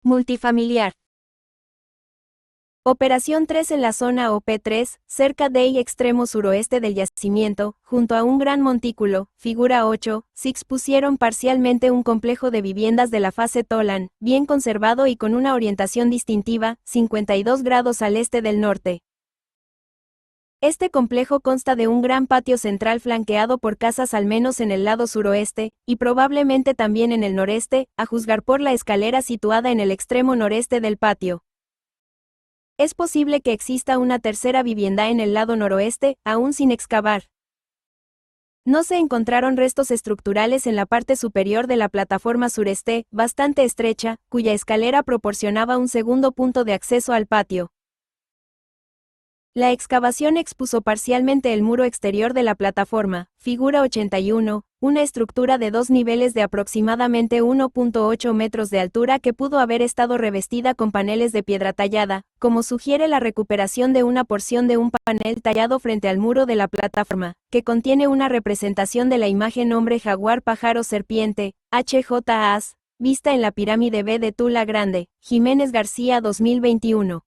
multifamiliar. Operación 3 en la zona OP3, cerca del extremo suroeste del yacimiento, junto a un gran montículo, figura 8, se expusieron parcialmente un complejo de viviendas de la fase Tolan, bien conservado y con una orientación distintiva, 52 grados al este del norte. Este complejo consta de un gran patio central flanqueado por casas al menos en el lado suroeste, y probablemente también en el noreste, a juzgar por la escalera situada en el extremo noreste del patio. Es posible que exista una tercera vivienda en el lado noroeste, aún sin excavar. No se encontraron restos estructurales en la parte superior de la plataforma sureste, bastante estrecha, cuya escalera proporcionaba un segundo punto de acceso al patio. La excavación expuso parcialmente el muro exterior de la plataforma, figura 81, una estructura de 2 niveles de aproximadamente 1.8 metros de altura que pudo haber estado revestida con paneles de piedra tallada, como sugiere la recuperación de una porción de un panel tallado frente al muro de la plataforma, que contiene una representación de la imagen hombre jaguar pájaro serpiente, HJAS, vista en la pirámide B de Tula Grande, Jiménez García 2021.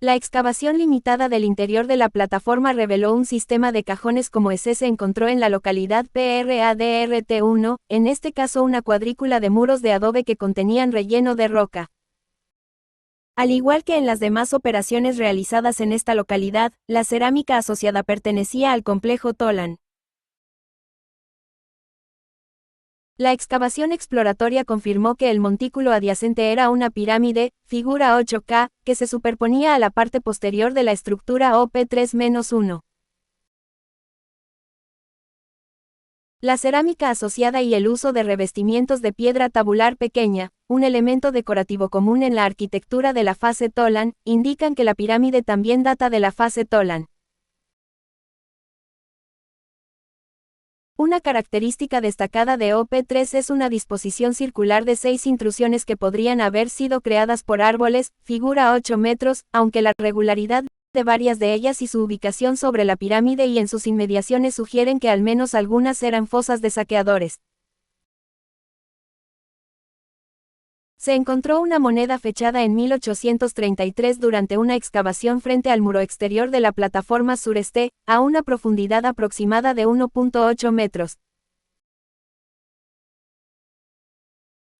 La excavación limitada del interior de la plataforma reveló un sistema de cajones como ese se encontró en la localidad PRADRT1, en este caso una cuadrícula de muros de adobe que contenían relleno de roca. Al igual que en las demás operaciones realizadas en esta localidad, la cerámica asociada pertenecía al complejo Tolan. La excavación exploratoria confirmó que el montículo adyacente era una pirámide, figura 8K, que se superponía a la parte posterior de la estructura OP3-1. La cerámica asociada y el uso de revestimientos de piedra tabular pequeña, un elemento decorativo común en la arquitectura de la fase Tolan, indican que la pirámide también data de la fase Tolan. Una característica destacada de OP3 es una disposición circular de 6 intrusiones que podrían haber sido creadas por árboles, figura 8 metros, aunque la regularidad de varias de ellas y su ubicación sobre la pirámide y en sus inmediaciones sugieren que al menos algunas eran fosas de saqueadores. Se encontró una moneda fechada en 1833 durante una excavación frente al muro exterior de la plataforma sureste, a una profundidad aproximada de 1.8 metros.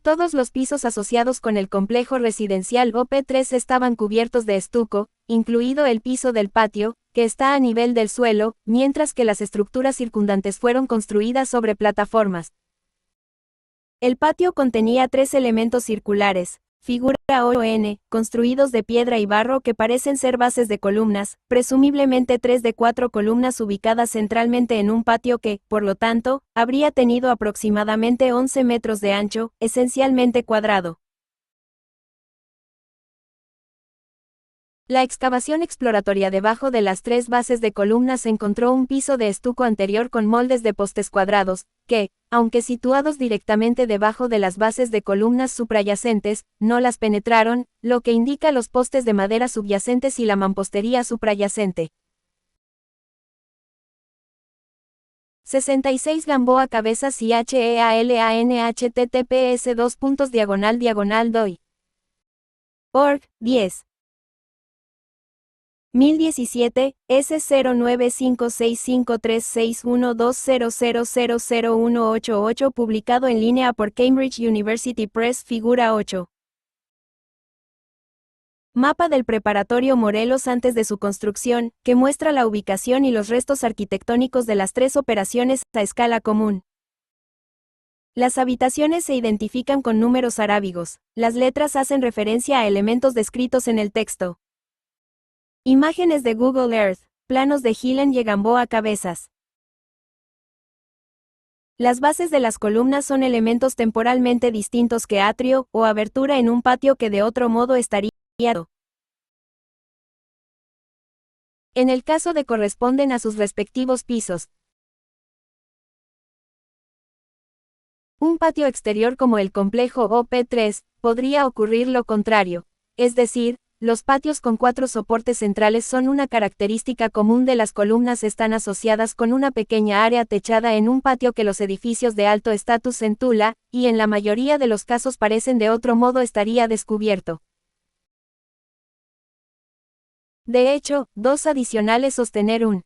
Todos los pisos asociados con el complejo residencial OP3 estaban cubiertos de estuco, incluido el piso del patio, que está a nivel del suelo, mientras que las estructuras circundantes fueron construidas sobre plataformas. El patio contenía 3 elementos circulares, figura 8N, construidos de piedra y barro que parecen ser bases de columnas, presumiblemente 3 de 4 columnas ubicadas centralmente en un patio que, por lo tanto, habría tenido aproximadamente 11 metros de ancho, esencialmente cuadrado. La excavación exploratoria debajo de las 3 bases de columnas encontró un piso de estuco anterior con moldes de postes cuadrados, que, aunque situados directamente debajo de las bases de columnas suprayacentes, no las penetraron, lo que indica los postes de madera subyacentes y la mampostería suprayacente. 66 Gamboa Cabezas y HEALAN https://doi. Org, 10. 1017, S095653612000000188 publicado en línea por Cambridge University Press figura 8. Mapa del preparatorio Morelos antes de su construcción, que muestra la ubicación y los restos arquitectónicos de las 3 operaciones a escala común. Las habitaciones se identifican con números arábigos, las letras hacen referencia a elementos descritos en el texto. Imágenes de Google Earth, planos de Gilen y Gamboa Cabezas. Las bases de las columnas son elementos temporalmente distintos que atrio o abertura en un patio que de otro modo estaría. En el caso de corresponden a sus respectivos pisos. Un patio exterior como el complejo OP3, podría ocurrir lo contrario, es decir, Los patios con 4 soportes centrales son una característica común de las columnas. Están asociadas con una pequeña área techada en un patio que los edificios de alto estatus en Tula, y en la mayoría de los casos parecen de otro modo estaría descubierto. De hecho, 2 adicionales sostener un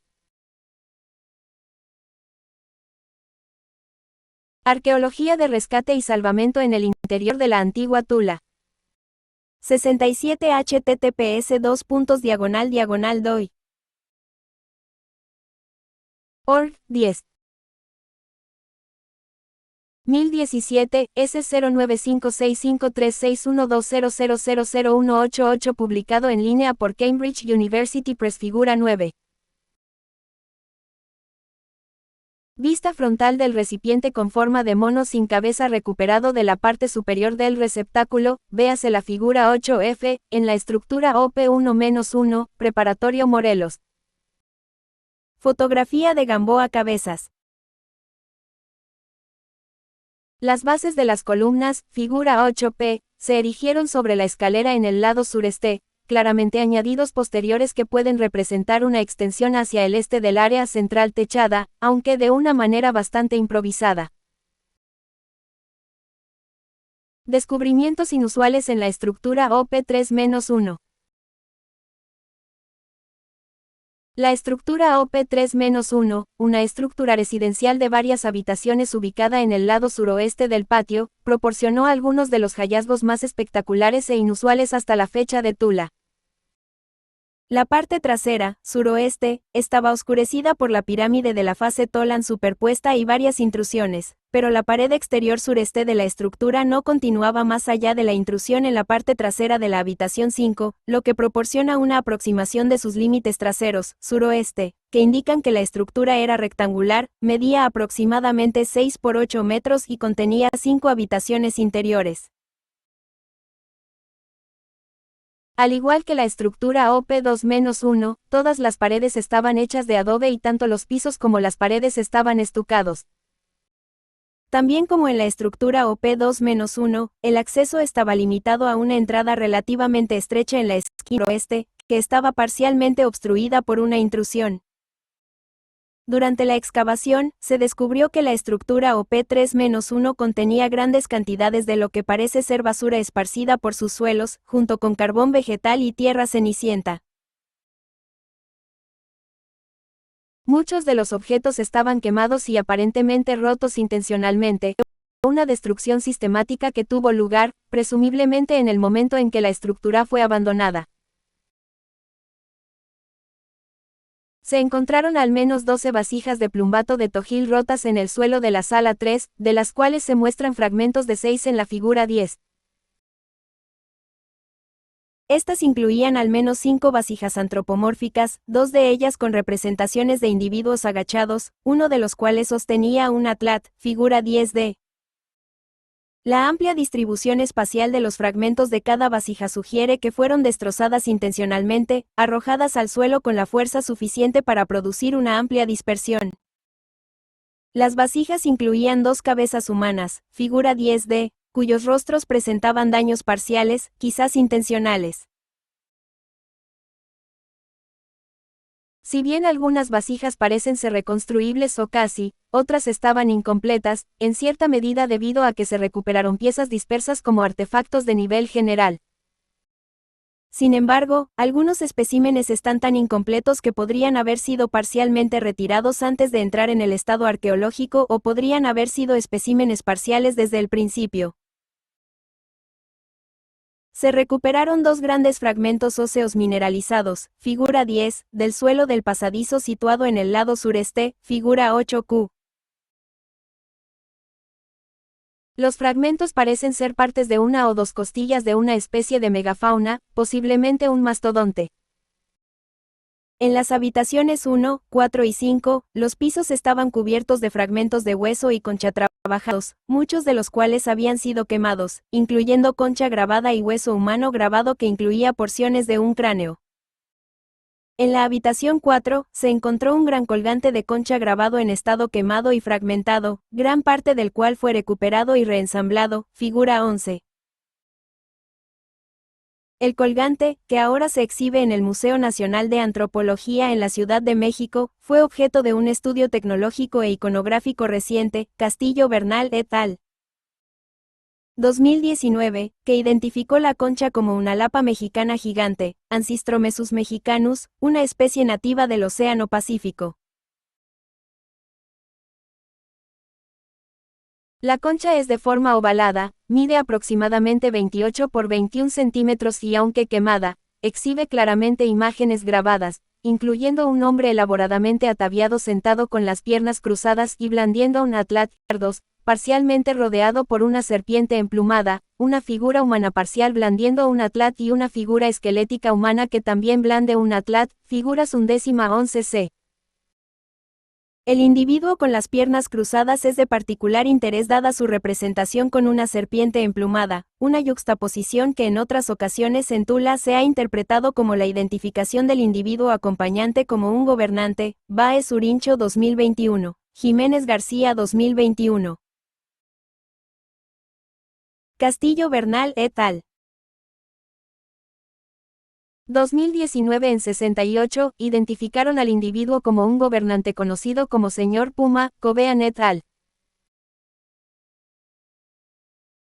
arqueología de rescate y salvamento en el interior de la antigua Tula. 67 https://doi. Org, 10. 1017, S095653612000001888 publicado en línea por Cambridge University Press. Figura 9. Vista frontal del recipiente con forma de mono sin cabeza recuperado de la parte superior del receptáculo, véase la figura 8F, en la estructura OP1-1, Preparatorio Morelos. Fotografía de Gamboa Cabezas. Las bases de las columnas, figura 8P, se erigieron sobre la escalera en el lado sureste, claramente añadidos posteriores que pueden representar una extensión hacia el este del área central techada, aunque de una manera bastante improvisada. Descubrimientos inusuales en la estructura OP3-1. La estructura OP3-1, una estructura residencial de varias habitaciones ubicada en el lado suroeste del patio, proporcionó algunos de los hallazgos más espectaculares e inusuales hasta la fecha de Tula. La parte trasera, suroeste, estaba oscurecida por la pirámide de la fase Tolan superpuesta y varias intrusiones, pero la pared exterior sureste de la estructura no continuaba más allá de la intrusión en la parte trasera de la habitación 5, lo que proporciona una aproximación de sus límites traseros, suroeste, que indican que la estructura era rectangular, medía aproximadamente 6 por 8 metros y contenía 5 habitaciones interiores. Al igual que la estructura OP2-1, todas las paredes estaban hechas de adobe y tanto los pisos como las paredes estaban estucados. También como en la estructura OP2-1, el acceso estaba limitado a una entrada relativamente estrecha en la esquina oeste, que estaba parcialmente obstruida por una intrusión. Durante la excavación, se descubrió que la estructura OP3-1 contenía grandes cantidades de lo que parece ser basura esparcida por sus suelos, junto con carbón vegetal y tierra cenicienta. Muchos de los objetos estaban quemados y aparentemente rotos intencionalmente, una destrucción sistemática que tuvo lugar, presumiblemente en el momento en que la estructura fue abandonada. Se encontraron al menos 12 vasijas de plumbato de tojil rotas en el suelo de la sala 3, de las cuales se muestran fragmentos de 6 en la figura 10. Estas incluían al menos 5 vasijas antropomórficas, 2 de ellas con representaciones de individuos agachados, uno de los cuales sostenía un atlat, figura 10D. La amplia distribución espacial de los fragmentos de cada vasija sugiere que fueron destrozadas intencionalmente, arrojadas al suelo con la fuerza suficiente para producir una amplia dispersión. Las vasijas incluían 2 cabezas humanas, figura 10D, cuyos rostros presentaban daños parciales, quizás intencionales. Si bien algunas vasijas parecen ser reconstruibles o casi, otras estaban incompletas, en cierta medida debido a que se recuperaron piezas dispersas como artefactos de nivel general. Sin embargo, algunos especímenes están tan incompletos que podrían haber sido parcialmente retirados antes de entrar en el estado arqueológico o podrían haber sido especímenes parciales desde el principio. Se recuperaron 2 grandes fragmentos óseos mineralizados, figura 10, del suelo del pasadizo situado en el lado sureste, figura 8Q. Los fragmentos parecen ser partes de una o 2 costillas de una especie de megafauna, posiblemente un mastodonte. En las habitaciones 1, 4 y 5, los pisos estaban cubiertos de fragmentos de hueso y concha trabajados, muchos de los cuales habían sido quemados, incluyendo concha grabada y hueso humano grabado que incluía porciones de un cráneo. En la habitación 4, se encontró un gran colgante de concha grabado en estado quemado y fragmentado, gran parte del cual fue recuperado y reensamblado, figura 11. El colgante, que ahora se exhibe en el Museo Nacional de Antropología en la Ciudad de México, fue objeto de un estudio tecnológico e iconográfico reciente, Castillo Bernal et al. 2019, que identificó la concha como una lapa mexicana gigante, Ancystromesus mexicanus, una especie nativa del Océano Pacífico. La concha es de forma ovalada, mide aproximadamente 28 por 21 centímetros y aunque quemada, exhibe claramente imágenes grabadas, incluyendo un hombre elaboradamente ataviado sentado con las piernas cruzadas y blandiendo un atlat, parcialmente rodeado por una serpiente emplumada, una figura humana parcial blandiendo un atlat y una figura esquelética humana que también blande un atlat, figuras 11c. El individuo con las piernas cruzadas es de particular interés dada su representación con una serpiente emplumada, una yuxtaposición que en otras ocasiones en Tula se ha interpretado como la identificación del individuo acompañante como un gobernante, Báez Urincho 2021, Jiménez García 2021. Castillo Bernal et al. 2019 en 68, identificaron al individuo como un gobernante conocido como Señor Puma, Cobean et al.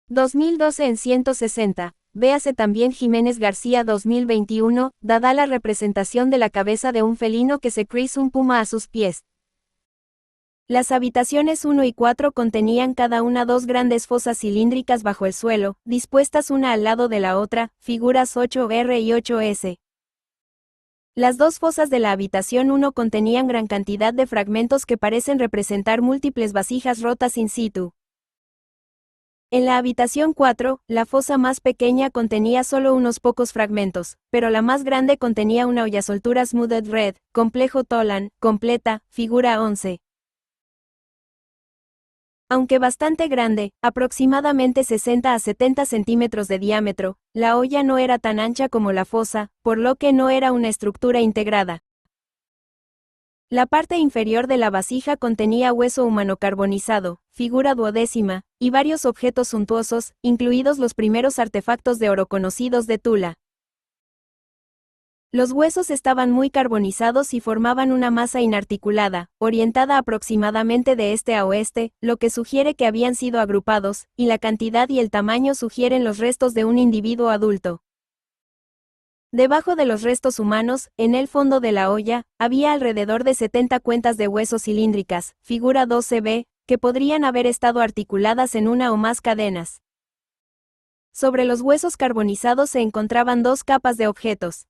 2012 en 160, véase también Jiménez García 2021, dada la representación de la cabeza de un felino que se cruza un puma a sus pies. Las habitaciones 1 y 4 contenían cada una dos grandes fosas cilíndricas bajo el suelo, dispuestas una al lado de la otra, figuras 8R y 8S. Las dos fosas de la habitación 1 contenían gran cantidad de fragmentos que parecen representar múltiples vasijas rotas in situ. En la habitación 4, la fosa más pequeña contenía solo unos pocos fragmentos, pero la más grande contenía una hoyasoltura Smoothed Red, complejo Tolan, completa, figura 11. Aunque bastante grande, aproximadamente 60 a 70 centímetros de diámetro, la olla no era tan ancha como la fosa, por lo que no era una estructura integrada. La parte inferior de la vasija contenía hueso humano carbonizado, figura 12, y varios objetos suntuosos, incluidos los primeros artefactos de oro conocidos de Tula. Los huesos estaban muy carbonizados y formaban una masa inarticulada, orientada aproximadamente de este a oeste, lo que sugiere que habían sido agrupados, y la cantidad y el tamaño sugieren los restos de un individuo adulto. Debajo de los restos humanos, en el fondo de la olla, había alrededor de 70 cuentas de huesos cilíndricas, figura 12b, que podrían haber estado articuladas en una o más cadenas. Sobre los huesos carbonizados se encontraban dos capas de objetos.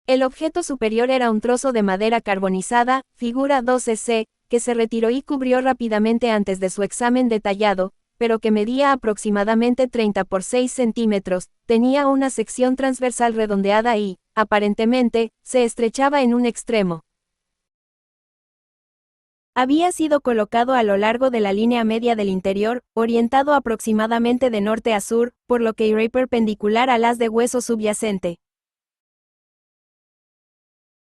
El objeto superior era un trozo de madera carbonizada, figura 12c, que se retiró y cubrió rápidamente antes de su examen detallado, pero que medía aproximadamente 30 por 6 centímetros, tenía una sección transversal redondeada y, aparentemente, se estrechaba en un extremo. Había sido colocado a lo largo de la línea media del interior, orientado aproximadamente de norte a sur, por lo que irá perpendicular al haz de hueso subyacente.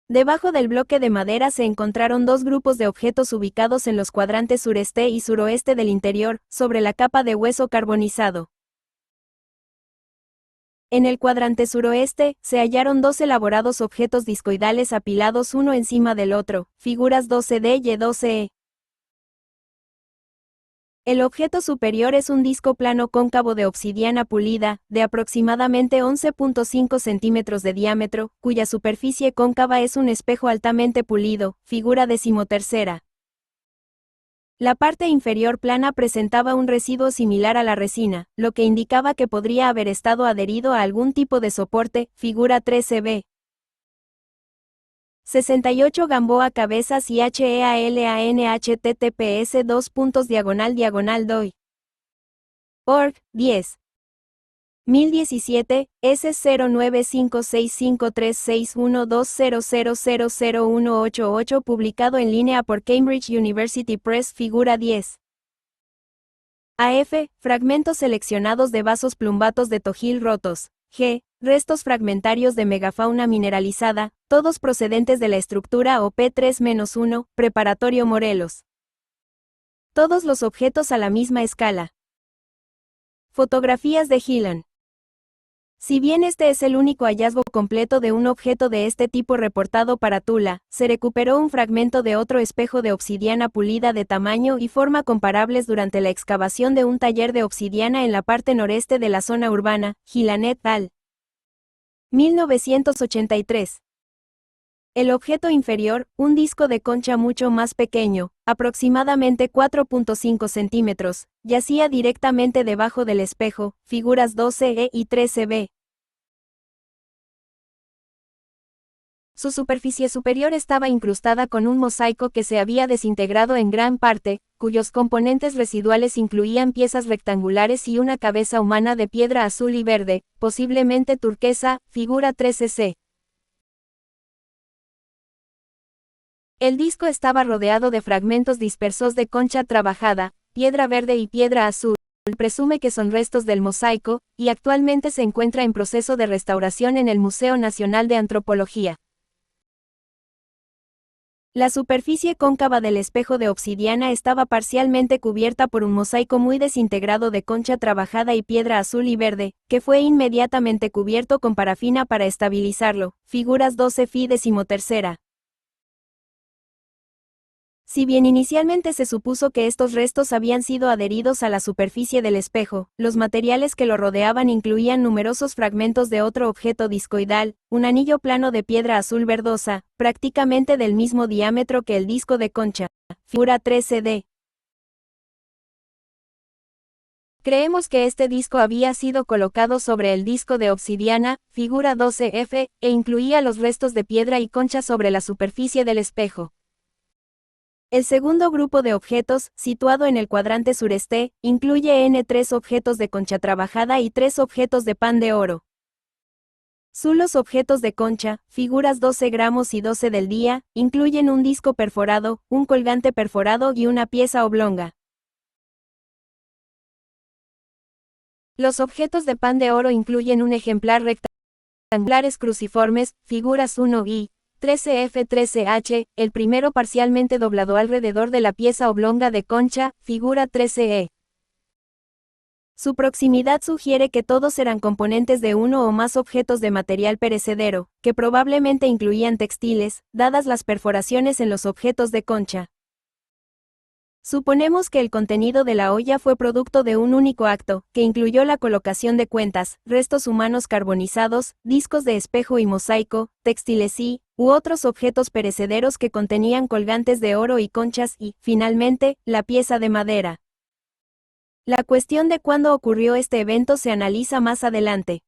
Debajo del bloque de madera se encontraron dos grupos de objetos ubicados en los cuadrantes sureste y suroeste del interior, sobre la capa de hueso carbonizado. En el cuadrante suroeste, se hallaron dos elaborados objetos discoidales apilados uno encima del otro, figuras 12D y 12E. El objeto superior es un disco plano cóncavo de obsidiana pulida, de aproximadamente 11.5 centímetros de diámetro, cuya superficie cóncava es un espejo altamente pulido, figura 13. La parte inferior plana presentaba un residuo similar a la resina, lo que indicaba que podría haber estado adherido a algún tipo de soporte, figura 13b. 68 Gamboa Cabezas y HEALANHTTPS://doi. Org, 10. 1017, S095653612000000188 publicado en línea por Cambridge University Press figura 10. AF, fragmentos seleccionados de vasos plumbatos de tojil rotos. G, restos fragmentarios de megafauna mineralizada, todos procedentes de la estructura OP3-1, Preparatorio Morelos. Todos los objetos a la misma escala. Fotografías de Gillan. Si bien este es el único hallazgo completo de un objeto de este tipo reportado para Tula, se recuperó un fragmento de otro espejo de obsidiana pulida de tamaño y forma comparables durante la excavación de un taller de obsidiana en la parte noreste de la zona urbana, Gillan et al. 1983. El objeto inferior, un disco de concha mucho más pequeño, aproximadamente 4.5 centímetros, yacía directamente debajo del espejo, figuras 12e y 13b. Su superficie superior estaba incrustada con un mosaico que se había desintegrado en gran parte, cuyos componentes residuales incluían piezas rectangulares y una cabeza humana de piedra azul y verde, posiblemente turquesa, figura 13c. El disco estaba rodeado de fragmentos dispersos de concha trabajada, piedra verde y piedra azul. Presume que son restos del mosaico, y actualmente se encuentra en proceso de restauración en el Museo Nacional de Antropología. La superficie cóncava del espejo de obsidiana estaba parcialmente cubierta por un mosaico muy desintegrado de concha trabajada y piedra azul y verde, que fue inmediatamente cubierto con parafina para estabilizarlo, figuras 12 fi 13. Si bien inicialmente se supuso que estos restos habían sido adheridos a la superficie del espejo, los materiales que lo rodeaban incluían numerosos fragmentos de otro objeto discoidal, un anillo plano de piedra azul verdosa, prácticamente del mismo diámetro que el disco de concha, figura 13d. Creemos que este disco había sido colocado sobre el disco de obsidiana, figura 12f, e incluía los restos de piedra y concha sobre la superficie del espejo. El segundo grupo de objetos, situado en el cuadrante sureste, incluye N3 objetos de concha trabajada y 3 objetos de pan de oro. Los objetos de concha, figuras 12 gramos y 12 del día, incluyen un disco perforado, un colgante perforado y una pieza oblonga. Los objetos de pan de oro incluyen un ejemplar rectangulares cruciformes, figuras 1 y 13F13H, el primero parcialmente doblado alrededor de la pieza oblonga de concha, figura 13E. Su proximidad sugiere que todos eran componentes de uno o más objetos de material perecedero, que probablemente incluían textiles, dadas las perforaciones en los objetos de concha. Suponemos que el contenido de la olla fue producto de un único acto, que incluyó la colocación de cuentas, restos humanos carbonizados, discos de espejo y mosaico, textiles u otros objetos perecederos que contenían colgantes de oro y conchas y, finalmente, la pieza de madera. La cuestión de cuándo ocurrió este evento se analiza más adelante.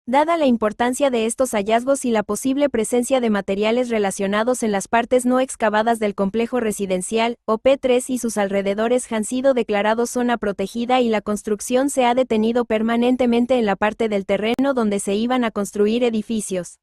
Dada la importancia de estos hallazgos y la posible presencia de materiales relacionados en las partes no excavadas del complejo residencial, OP3 y sus alrededores han sido declarados zona protegida y la construcción se ha detenido permanentemente en la parte del terreno donde se iban a construir edificios.